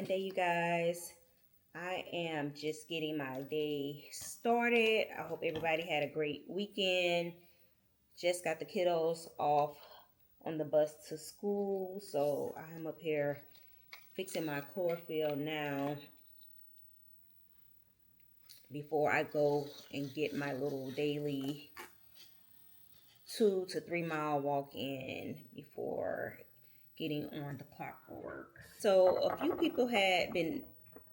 Monday, you guys. I am just getting my day started. I hope everybody had a great weekend. Just got the kiddos off on the bus to school, so I'm up here fixing my chlorophyll now before I go and get my little daily 2 to 3 mile walk in before getting on the clock for work. So a few people had been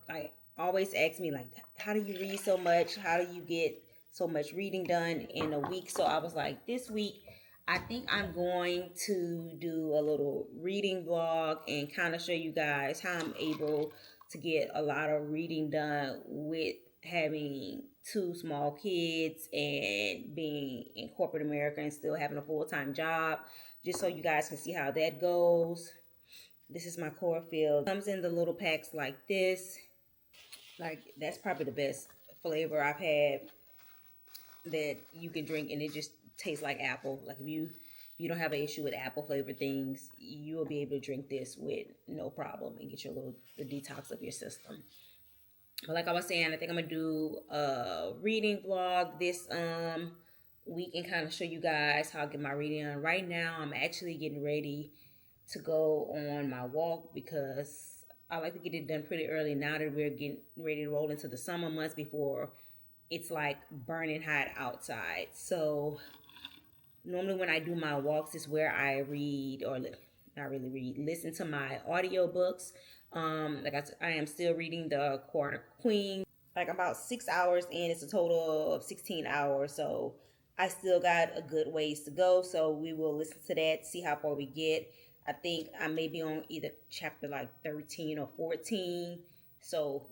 like always ask me like, how do you read so much? How do you get so much reading done in a week? So I was like, this week I think I'm going to do a little reading vlog and kind of show you guys how I'm able to get a lot of reading done with having 2 small kids and being in corporate America and still having a full-time job, just so you guys can see how that goes. This is my chlorophyll. It comes in the little packs like this. Like, that's probably the best flavor I've had that you can drink, and it just tastes like apple. Like, if you don't have an issue with apple flavored things, you will be able to drink this with no problem and get your little the detox of your system. But like I was saying, I think I'm gonna do a reading vlog this week and kind of show you guys how I get my reading on. Right now, I'm actually getting ready to go on my walk because I like to get it done pretty early now that we're getting ready to roll into the summer months before it's like burning hot outside. So normally when I do my walks is where I read, or not really read, listen to my audiobooks. I am still reading The Quarter Queen. Like, about 6 hours in, it's a total of 16 hours. So I still got a good ways to go. So we will listen to that, see how far we get. I think I may be on either chapter like 13 or 14. So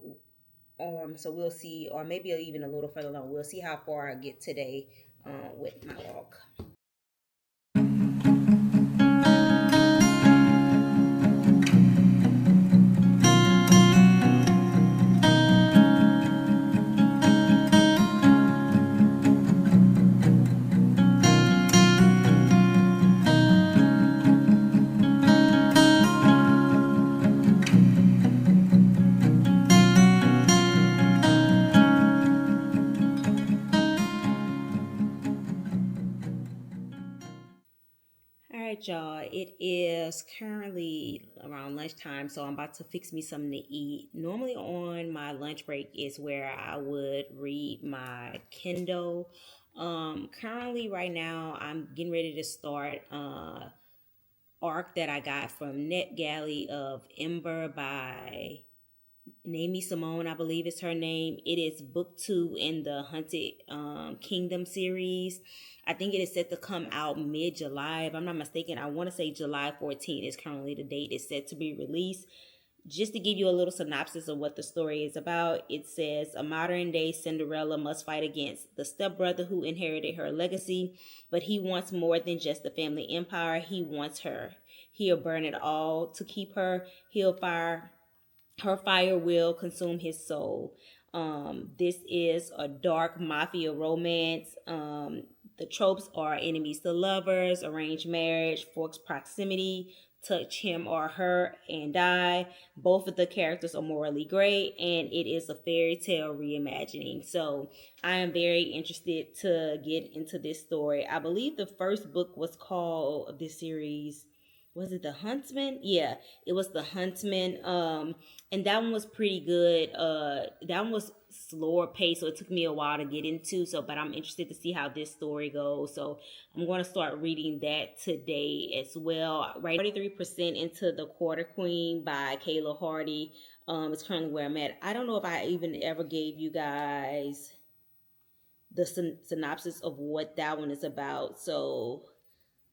we'll see, or maybe even a little further along. We'll see how far I get today with my walk. All right, y'all. It is currently around lunchtime, so I'm about to fix me something to eat. Normally on my lunch break is where I would read my Kindle. Currently right now I'm getting ready to start arc that I got from NetGalley of Ember by Nami Simone, I believe is her name. It is book 2 in the Haunted Kingdom series. I think it is set to come out mid-July. If I'm not mistaken, I want to say July 14th is currently the date it's set to be released. Just to give you a little synopsis of what the story is about, it says a modern-day Cinderella must fight against the stepbrother who inherited her legacy, but he wants more than just the family empire. He wants her. He'll burn it all to keep her. Her fire will consume his soul. This is a dark mafia romance. The tropes are enemies to lovers, arranged marriage, forced proximity, touch him or her and die. Both of the characters are morally gray, and it is a fairy tale reimagining. So I am very interested to get into this story. I believe the first book was called of this series, was it The Huntsman? Yeah, it was The Huntsman. And that one was pretty good. That one was slower pace, so it took me a while to get into. But I'm interested to see how this story goes. So I'm going to start reading that today as well. Right, 43% into The Quarter Queen by Kayla Hardy. It's currently where I'm at. I don't know if I even ever gave you guys the synopsis of what that one is about. So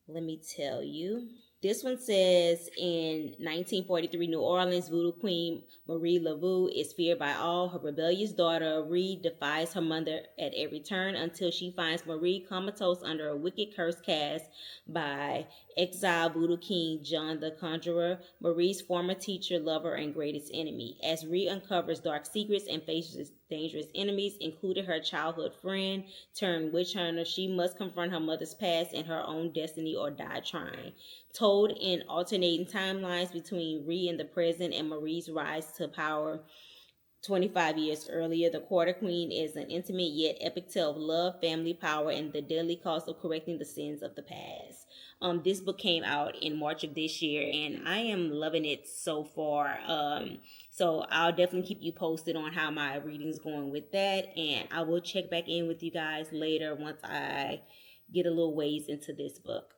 let me tell you. This one says, in 1943 New Orleans, voodoo queen Marie Laveau is feared by all. Her rebellious daughter Reed defies her mother at every turn until she finds Marie comatose under a wicked curse cast by exiled voodoo king John the Conjurer, Marie's former teacher, lover, and greatest enemy. As Reed uncovers dark secrets and faces dangerous enemies, including her childhood friend turned witch hunter. She must confront her mother's past and her own destiny or die trying. Told in alternating timelines between Ree in the present and Marie's rise to power 25 years earlier, The Quarter Queen is an intimate yet epic tale of love, family, power, and the deadly cost of correcting the sins of the past. This book came out in March of this year, and I am loving it so far. So I'll definitely keep you posted on how my reading's going with that, and I will check back in with you guys later once I get a little ways into this book.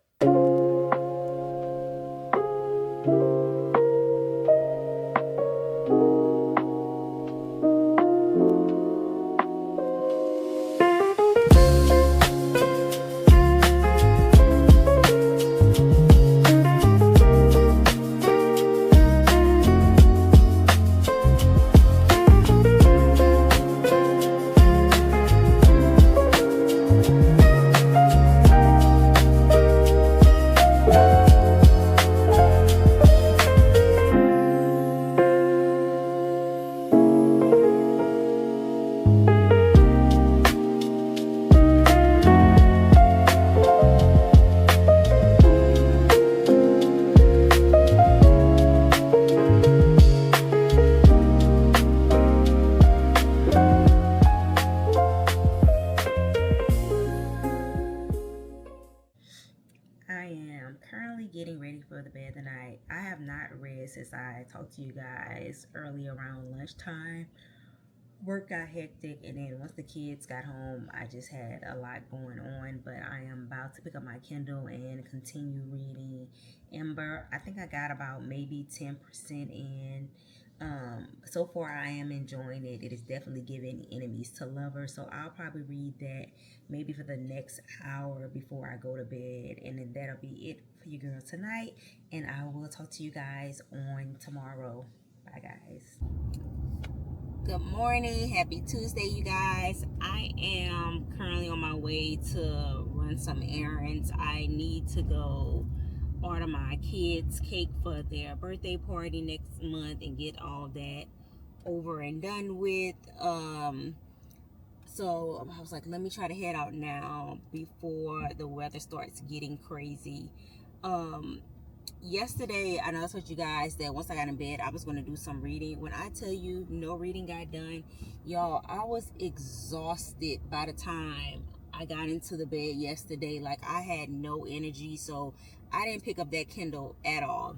Getting ready for the bed tonight. I have not read since I talked to you guys early around lunchtime. Work got hectic, and then once the kids got home, I just had a lot going on, but I am about to pick up my Kindle and continue reading Ember. I think I got about maybe 10% in. So far I am enjoying it. It is definitely giving enemies to lovers, so I'll probably read that maybe for the next hour before I go to bed, and then that'll be it for you girls tonight, and I will talk to you guys on tomorrow. Bye guys. Good morning, happy Tuesday, you guys. I am currently on my way to run some errands. I need to go order my kids cake for their birthday party next month and get all that over and done with. So I was like, let me try to head out now before the weather starts getting crazy. Yesterday, I know I told you guys that once I got in bed, I was going to do some reading. When I tell you no reading got done, y'all, I was exhausted by the time I got into the bed yesterday. Like, I had no energy, so I didn't pick up that Kindle at all.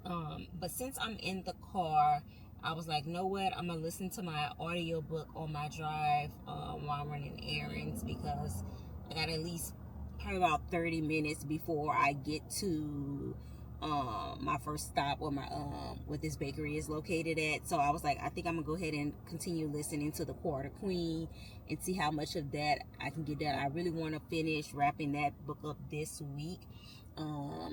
But since I'm in the car, I was like, know what? I'm going to listen to my audiobook on my drive while I'm running errands, because I got at least probably about 30 minutes before I get to my first stop where my where this bakery is located at. So I was like, I think I'm gonna go ahead and continue listening to The Quarter Queen and see how much of that I can get done. I really want to finish wrapping that book up this week.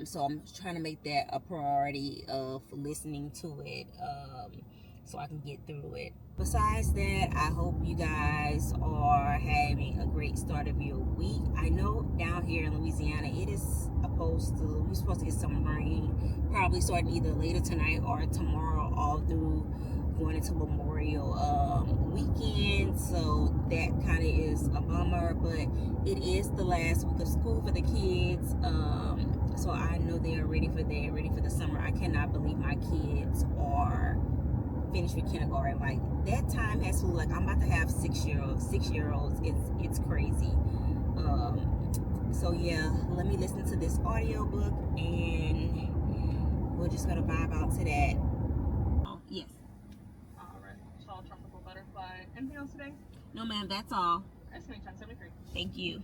So I'm trying to make that a priority of listening to it so I can get through it. Besides that, I hope you guys are having a great start of your week. I know down here in Louisiana, we're supposed to get some rain, probably starting either later tonight or tomorrow, all through going into Memorial weekend. So that kind of is a bummer, but it is the last week of school for the kids. So I know they are ready for the summer. I cannot believe my kids are finished with kindergarten. Like, that time has flew. Like, I'm about to have 6-year-olds. It's crazy. So yeah, let me listen to this audiobook and we're just gonna vibe out to that. Oh, yes. Alright, tall tropical butterfly. Anything else today? No ma'am, that's all. Estimating time 73. Thank you.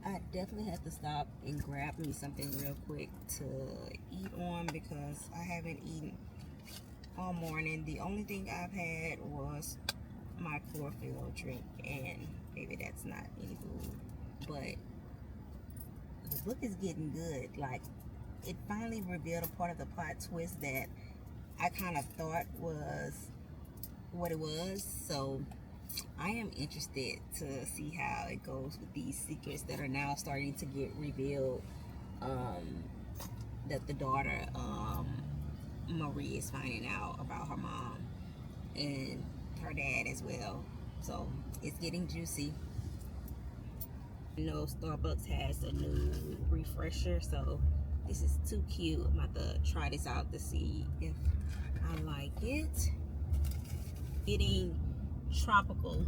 I definitely have to stop and grab me something real quick to eat on, because I haven't eaten all morning. The only thing I've had was my chlorophyll drink, and maybe that's not any food, but the book is getting good. Like, it finally revealed a part of the plot twist that I kind of thought was what it was. So I am interested to see how it goes with these secrets that are now starting to get revealed. That the daughter, Marie, is finding out about her mom and her dad as well. So it's getting juicy. I know Starbucks has a new refresher, so this is too cute. I'm about to try this out to see if I like it. Getting tropical.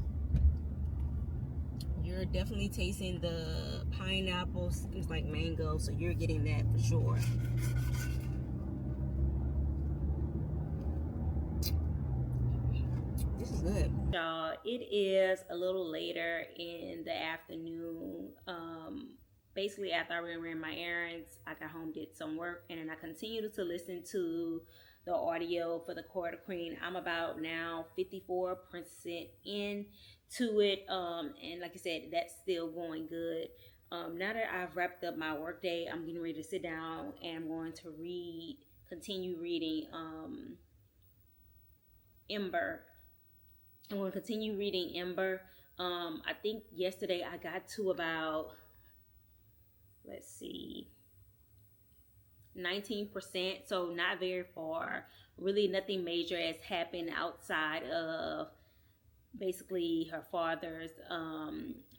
You're definitely tasting the pineapple. Seems like mango, so you're getting that for sure. This is good. Y'all, it is a little later in the afternoon. Basically after I ran my errands, I got home, did some work, and then I continued to listen to the audio for the Court of Queen. I'm about now 54% into it, and like I said, that's still going good. Now that I've wrapped up my workday, I'm getting ready to sit down and I'm going to continue reading Ember. I'm going to continue reading Ember. I think yesterday I got to about, let's see, 19%, so not very far. Really nothing major has happened outside of basically her father's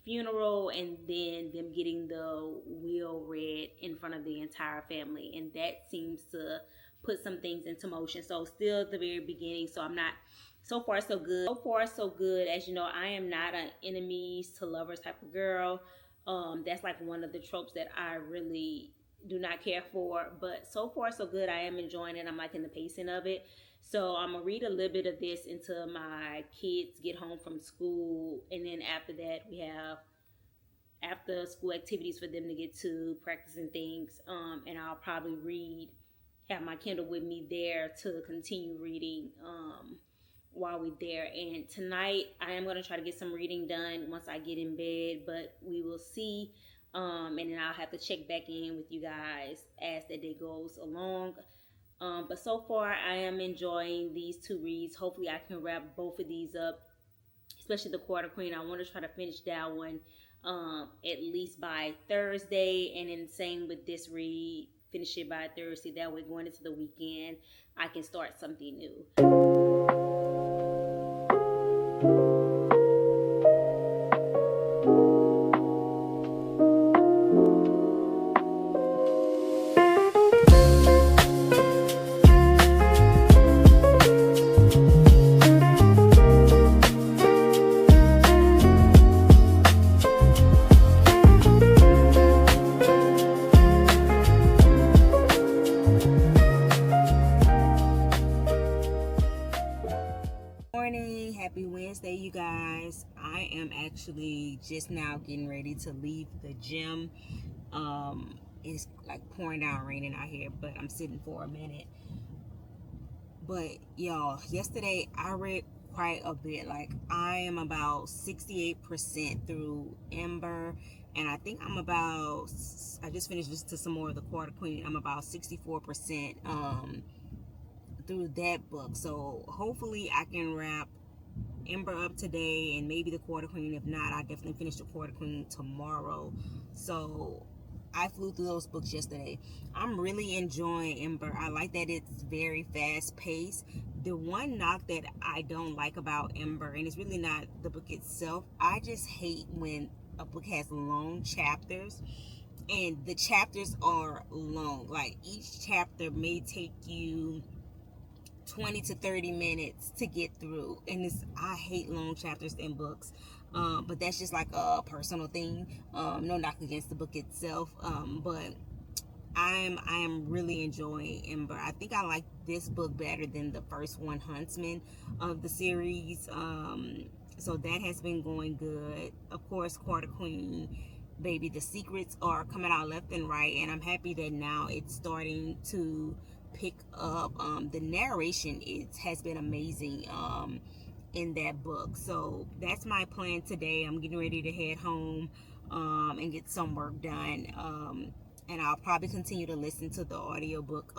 funeral and then them getting the will read in front of the entire family, and that seems to put some things into motion. So still at the very beginning, so I'm not, so far so good. So far so good. As you know, I am not an enemies to lovers type of girl. That's like one of the tropes that I really do not care for, but so far so good. I am enjoying it. I'm liking the pacing of it. So I'm gonna read a little bit of this until my kids get home from school, and then after that we have after school activities for them to get to, practicing things, and I'll probably have my Kindle with me there to continue reading while we're there. And tonight I am going to try to get some reading done once I get in bed, but we will see. And then I'll have to check back in with you guys as the day goes along. But so far I am enjoying these two reads. Hopefully I can wrap both of these up, especially the Court of Queen. I want to try to finish that one at least by Thursday, and then same with this read, finish it by Thursday. That way going into the weekend I can start something new. Happy Wednesday, you guys. I am actually just now getting ready to leave the gym. It's like pouring down raining out here, but I'm sitting for a minute. But y'all, yesterday I read quite a bit. Like I am about 68% through Ember, and I think I just finished listening to some more of the Court of Queen. I'm about 64% through that book. So hopefully I can wrap Ember up today and maybe the Court of Queen. If not, I definitely finish the Court of Queen tomorrow. So I flew through those books yesterday. I'm really enjoying Ember. I like that it's very fast paced. The one knock that I don't like about Ember, and it's really not the book itself, I just hate when a book has long chapters and the chapters are long. Like each chapter may take you 20 to 30 minutes to get through, and I hate long chapters in books, but that's just like a personal thing. No knock against the book itself, but I am really enjoying Ember. I think I like this book better than the first one, Huntsman, of the series. So that has been going good. Of course, Court of Queen, baby, the secrets are coming out left and right, and I'm happy that now it's starting to pick up. The narration has been amazing in that book. So that's my plan today. I'm getting ready to head home and get some work done, and I'll probably continue to listen to the audiobook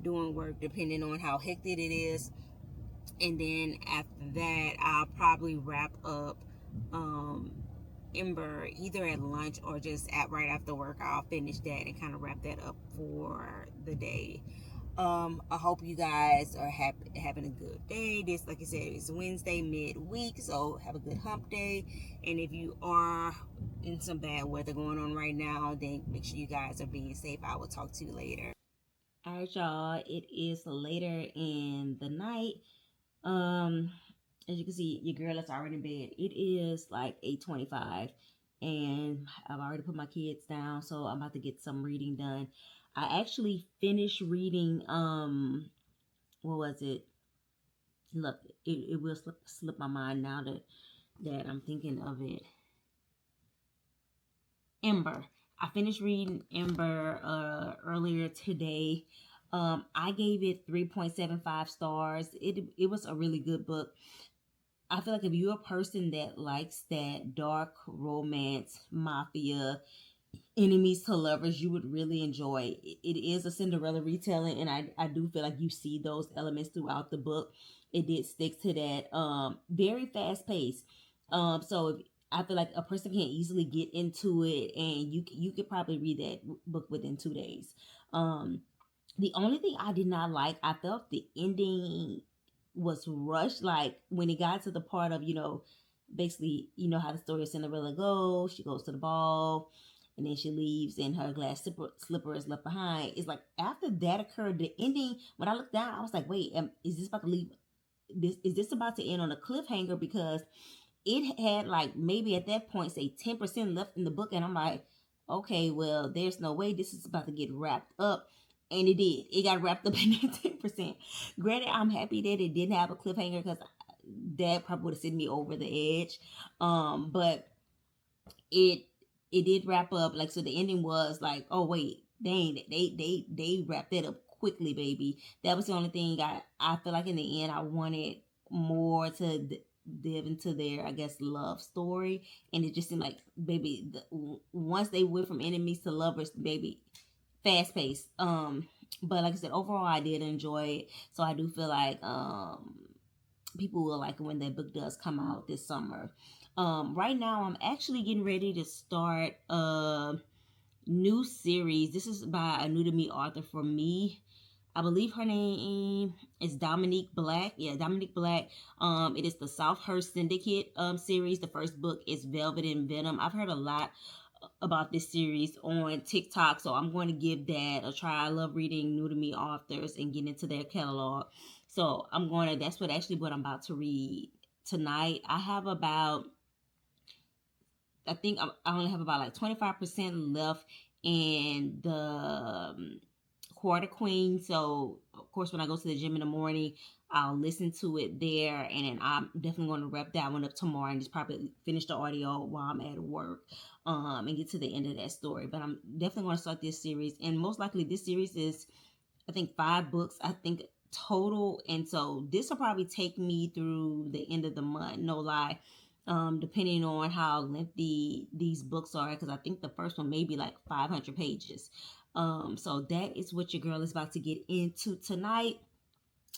doing work, depending on how hectic it is. And then after that, I'll probably wrap up Ember either at lunch or just at right after work. I'll finish that and kind of wrap that up for the day. I hope you guys are having a good day. This, like I said, is Wednesday midweek, so have a good hump day. And if you are in some bad weather going on right now, then make sure you guys are being safe. I will talk to you later. All right, y'all. It is later in the night. Um, as you can see, your girl is already in bed. It is like 8:25, and I've already put my kids down, so I'm about to get some reading done. I actually finished reading what was it? Look, it will slip my mind now that I'm thinking of it. Ember. I finished reading Ember earlier today. I gave it 3.75 stars. It was a really good book. I feel like if you're a person that likes that dark romance, mafia, enemies to lovers, you would really enjoy it. It is a Cinderella retelling, and I do feel like you see those elements throughout the book. It did stick to that. Very fast paced. So if I feel like a person can easily get into it, and you could probably read that book within 2 days. The only thing I did not like, I felt the ending was rushed. Like when it got to the part of, basically, you know how the story of Cinderella goes. She goes to the ball and then she leaves and her glass slipper is left behind. It's like after that occurred, the ending, when I looked down, I was like, wait, is this about to leave? Is this about to end on a cliffhanger? Because it had like maybe at that point, say 10% left in the book. And I'm like, okay, well, there's no way this is about to get wrapped up. And it did. It got wrapped up in that 10%. Granted, I'm happy that it didn't have a cliffhanger because that probably would have sent me over the edge. But it it did wrap up. Like, so the ending was like, oh wait, dang, they wrapped that up quickly, baby. That was the only thing I feel like in the end I wanted more to dive into their, I guess, love story. And it just seemed like, baby, once they went from enemies to lovers, baby, fast paced. But like I said, overall I did enjoy it. So I do feel like people will like it when that book does come out this summer. Right now I'm actually getting ready to start a new series. This is by a new to me author for me. I believe her name is Dominique Black. Yeah, Dominique Black. It is the Southhurst Syndicate series. The first book is Velvet and Venom. I've heard a lot about this series on TikTok, so I'm going to give that a try. I love reading new to me authors and getting into their catalog. So that's what I'm about to read tonight. I think I only have about like 25% left in the Quarter Queen. So of course, when I go to the gym in the morning, I'll listen to it there, and then I'm definitely going to wrap that one up tomorrow and just probably finish the audio while I'm at work, and get to the end of that story. But I'm definitely going to start this series, and most likely this series is, I think, 5 books, I think, total, and so this will probably take me through the end of the month. No lie. Depending on how lengthy these books are, because I think the first one may be like 500 pages. So that is what your girl is about to get into tonight.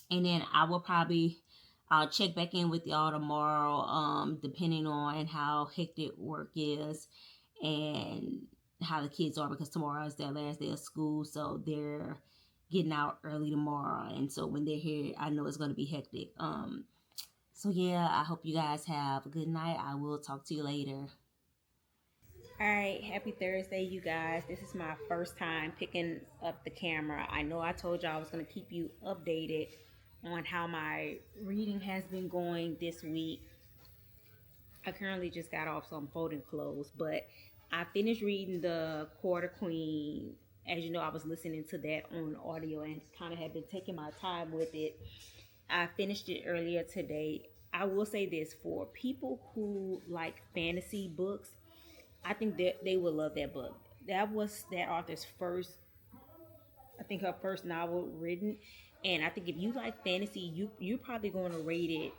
And then I'll check back in with y'all tomorrow, depending on how hectic work is and how the kids are, because tomorrow is their last day of school. So they're getting out early tomorrow. And so when they're here, I know it's going to be hectic. So yeah, I hope you guys have a good night. I will talk to you later. All right, happy Thursday, you guys. This is my first time picking up the camera. I know I told y'all I was going to keep you updated on how my reading has been going this week. I currently just got off, so I'm folding clothes, but I finished reading the Quarter Queen. As you know, I was listening to that on audio and kind of had been taking my time with it. I finished it earlier today. I will say this, for people who like fantasy books, I think that they will love that book. That was that author's first, I think, her first novel written, and I think if you like fantasy, you're probably going to rate it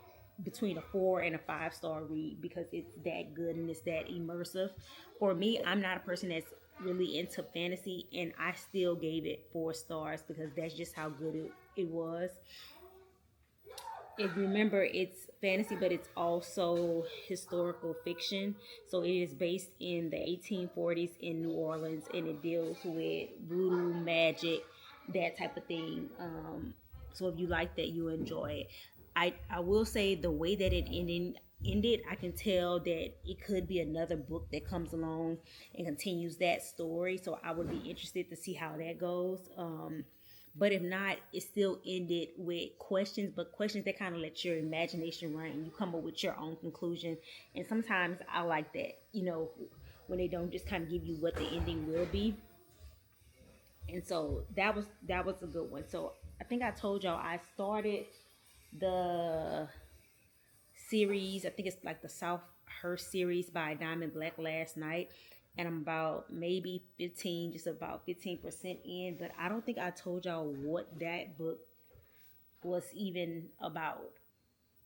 between a 4 and a 5 star read, because it's that good and it's that immersive. For me, I'm not a person that's really into fantasy, and I still gave it 4 stars because that's just how good it was. if you remember, it's fantasy, but it's also historical fiction. So it is based in the 1840s in New Orleans, and it deals with voodoo, magic, that type of thing. So if you like that, you enjoy it. I will say the way that it ended, I can tell that it could be another book that comes along and continues that story. So I would be interested to see how that goes. But if not, it still ended with questions, but questions that kind of let your imagination run and you come up with your own conclusion. And sometimes I like that, when they don't just kind of give you what the ending will be. And so that was a good one. So I think I told y'all I started the series. I think it's like the South Hearst series by Diamond Black last night. And I'm about maybe 15, just about 15% in. But I don't think I told y'all what that book was even about.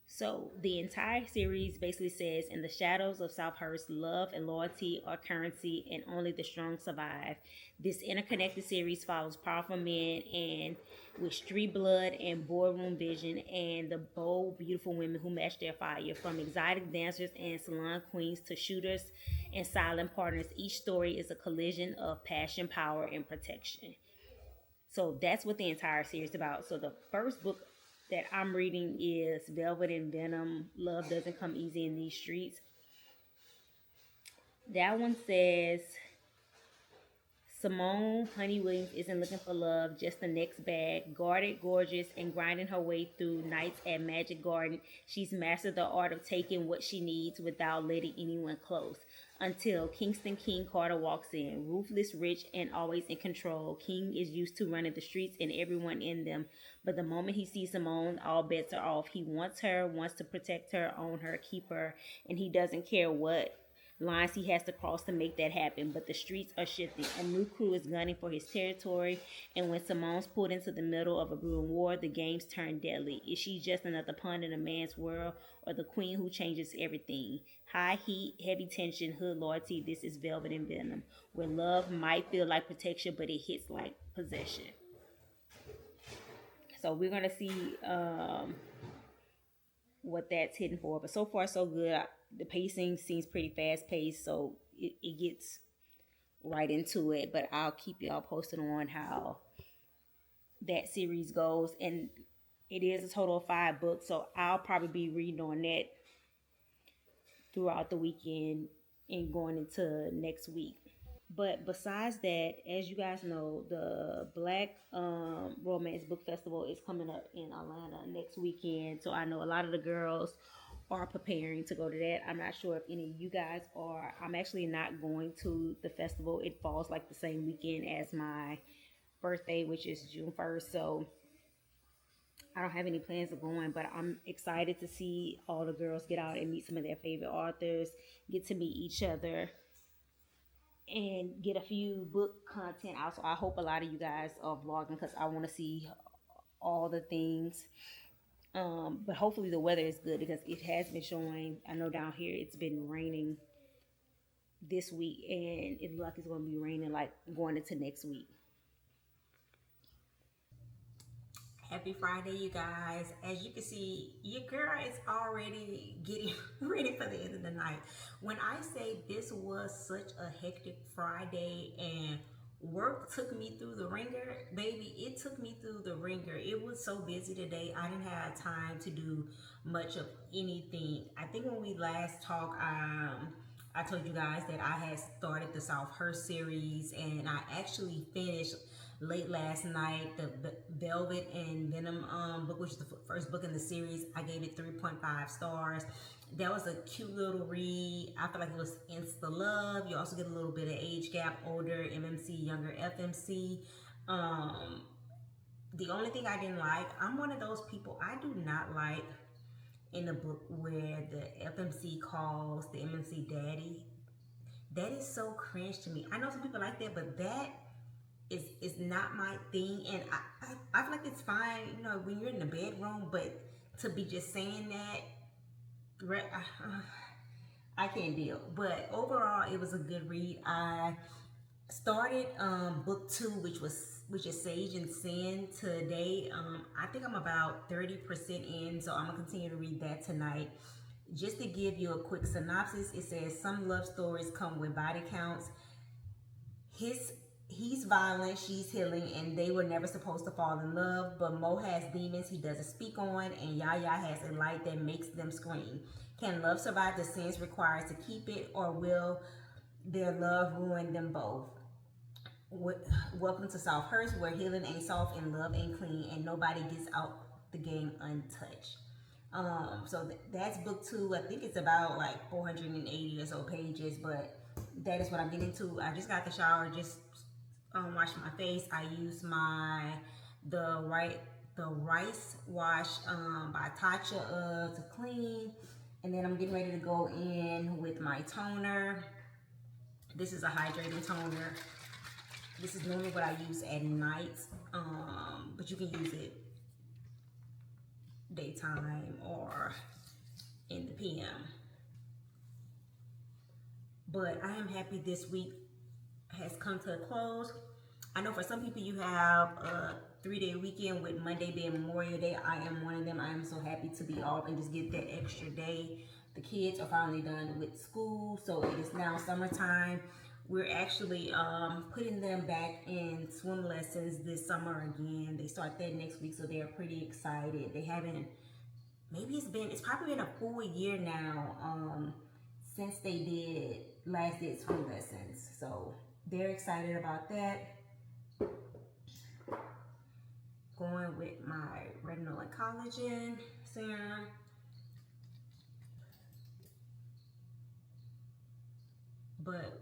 So the entire series basically says, in the shadows of Southhurst, love and loyalty are currency, and only the strong survive. This interconnected series follows powerful men and with street blood and boardroom vision, and the bold, beautiful women who match their fire. From exotic dancers and salon queens to shooters and silent partners, each story is a collision of passion, power, and protection. So that's what the entire series is about. So the first book that I'm reading is Velvet and Venom, Love Doesn't Come Easy in These Streets. That one says Simone Honey Williams isn't looking for love, just the next bag. Guarded, gorgeous, and grinding her way through nights at Magic Garden, she's mastered the art of taking what she needs without letting anyone close. Until Kingston King Carter walks in. Ruthless, rich, and always in control, King is used to running the streets and everyone in them. But the moment he sees Simone, all bets are off. He wants her, wants to protect her, own her, keep her, and he doesn't care what lines he has to cross to make that happen. But the streets are shifting. A new crew is gunning for his territory, and when Simone's pulled into the middle of a brewing war, the games turn deadly. Is she just another pawn in a man's world, or the queen who changes everything? High heat, heavy tension, hood loyalty. This is Velvet and Venom, where love might feel like protection, but it hits like possession. So we're gonna see what that's hitting for. But so far, so good. The pacing seems pretty fast paced, so it gets right into it. But I'll keep y'all posted on how that series goes. And it is a total of 5 books, so I'll probably be reading on that throughout the weekend and going into next week. But besides that, as you guys know, the Black Romance Book Festival is coming up in Atlanta next weekend. So I know a lot of the girls are preparing to go to that. I'm not sure if any of you guys are. I'm actually not going to the festival. It falls like the same weekend as my birthday, which is June 1st. So I don't have any plans of going, but I'm excited to see all the girls get out and meet some of their favorite authors, get to meet each other, and get a few book content out. So I hope a lot of you guys are vlogging because I want to see all the things. But hopefully the weather is good because it has been showing. I know down here it's been raining this week, and it looks like it's going to be raining like going into next week. Happy Friday, you guys. As you can see, your girl is already getting ready for the end of the night. When I say this was such a hectic Friday and work took me through the ringer, baby, it took me through the ringer. It was so busy today. I didn't have time to do much of anything. I think when we last talked, I told you guys that I had started the South Hearst series, and I actually finished late last night the Velvet and Venom book, which is the first book in the series. I gave it 3.5 stars. That was a cute little read. I feel like it was insta love. You also get a little bit of age gap, older MMC, younger FMC. The only thing I didn't like, I'm one of those people, I do not like in the book where the FMC calls the MMC daddy. That is so cringe to me. I know some people like that, but that is not my thing. And I feel like it's fine, when you're in the bedroom, but to be just saying that, I can't deal. But overall, it was a good read. I started book 2, which which is Sage and Sin today. I think I'm about 30% in, so I'm gonna continue to read that tonight. Just to give you a quick synopsis, it says some love stories come with body counts. He's violent, she's healing, and they were never supposed to fall in love. But Mo has demons he doesn't speak on, and Yaya has a light that makes them scream. Can love survive the sins required to keep it, or will their love ruin them both? Welcome to Southhurst, where healing ain't soft and love ain't clean, and nobody gets out the game untouched. So that's book 2. I think it's about like 480 or so pages, but that is what I'm getting to. I just got the shower, just washed my face. I used the rice wash by Tatcha to clean, and then I'm getting ready to go in with my toner. This is a hydrating toner. This is normally what I use at night, but you can use it daytime or in the PM. But I am happy this week has come to a close. I know for some people you have a 3-day weekend with Monday being Memorial Day. I am one of them. I am so happy to be off and just get that extra day. The kids are finally done with school, so it is now summertime. We're actually putting them back in swim lessons this summer again. They start that next week, so they're pretty excited. They haven't, it's probably been a full year now since they last did swim lessons. So they're excited about that. Going with my retinol and collagen serum. But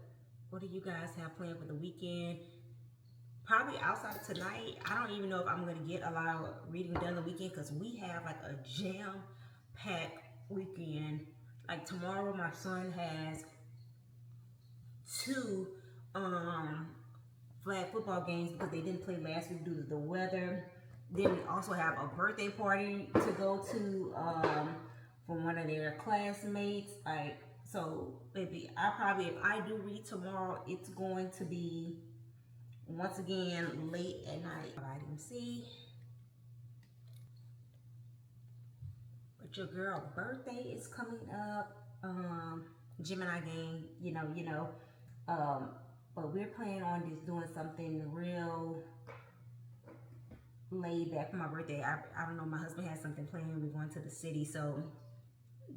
what do you guys have planned for the weekend? Probably outside of tonight. I don't even know if I'm going to get a lot of reading done the weekend because we have like a jam-packed weekend. Like tomorrow, my son has 2 flag football games because they didn't play last week due to the weather. Then we also have a birthday party to go to from one of their classmates. So maybe if I do read tomorrow, it's going to be once again late at night. Vitamin C. But your girl birthday is coming up. Gemini gang, you know. But we're planning on just doing something real laid back for my birthday. I don't know, my husband has something planned. We're going to the city, so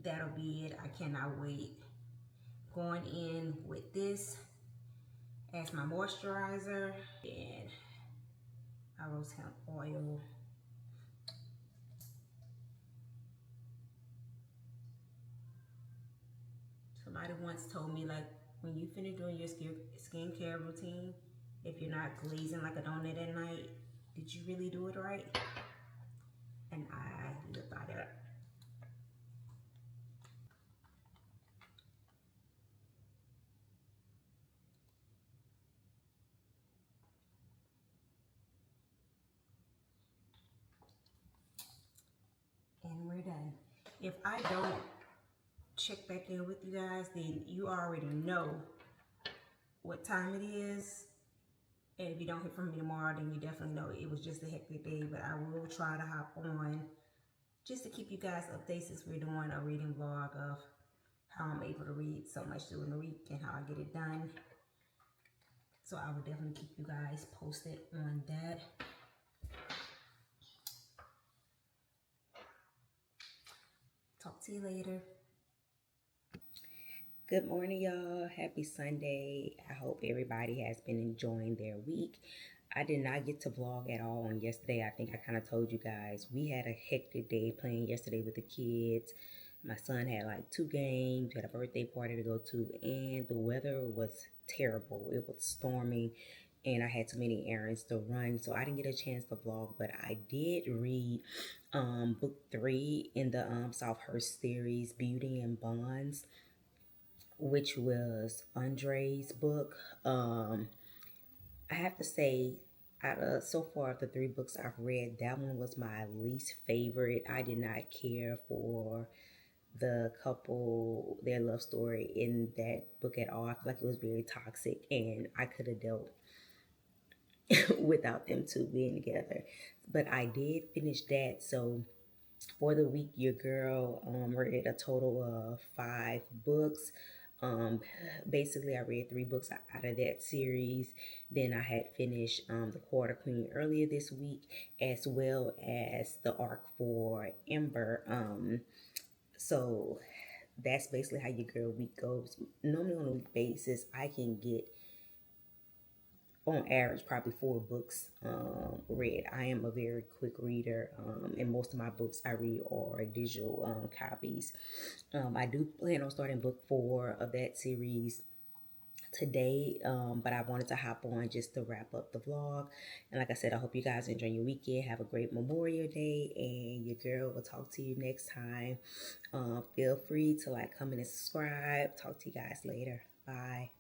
that'll be it. I cannot wait. Going in with this as my moisturizer and our rose hemp oil. Somebody once told me, like, when you finish doing your skincare routine, if you're not glazing like a donut at night, did you really do it right? And I live by that. And we're done. If I don't check back in with you guys, then you already know what time it is. And if you don't hear from me tomorrow, then you definitely know it was just a hectic day. But I will try to hop on just to keep you guys updated, since we're doing a reading vlog of how I'm able to read so much during the week and how I get it done. So I will definitely keep you guys posted on that. Talk to you later. Good morning, y'all. Happy Sunday. I hope everybody has been enjoying their week. I did not get to vlog at all on yesterday. I think I kind of told you guys. We had a hectic day playing yesterday with the kids. My son had like 2 games, had a birthday party to go to, and the weather was terrible. It was storming, and I had too many errands to run, so I didn't get a chance to vlog. But I did read book 3 in the Southhurst series, Beauty and Bonds, which was Andre's book. I have to say, so far of the 3 books I've read, that one was my least favorite. I did not care for the couple, their love story in that book at all. I feel like it was very toxic, and I could have dealt without them two being together. But I did finish that. So for the week, your girl read a total of 5 books. Um, Basically, I read 3 books out of that series. Then I had finished The Quarter Queen earlier this week, as well as the arc for Ember. So that's basically how your girl week goes. Normally on a week basis, I can get on average probably 4 books read. I am a very quick reader, and most of my books I read are digital copies. I do plan on starting book 4 of that series today, but I wanted to hop on just to wrap up the vlog. And like I said, I hope you guys enjoy your weekend. Have a great Memorial Day, and your girl will talk to you next time. Feel free to like, comment, and subscribe. Talk to you guys later. Bye.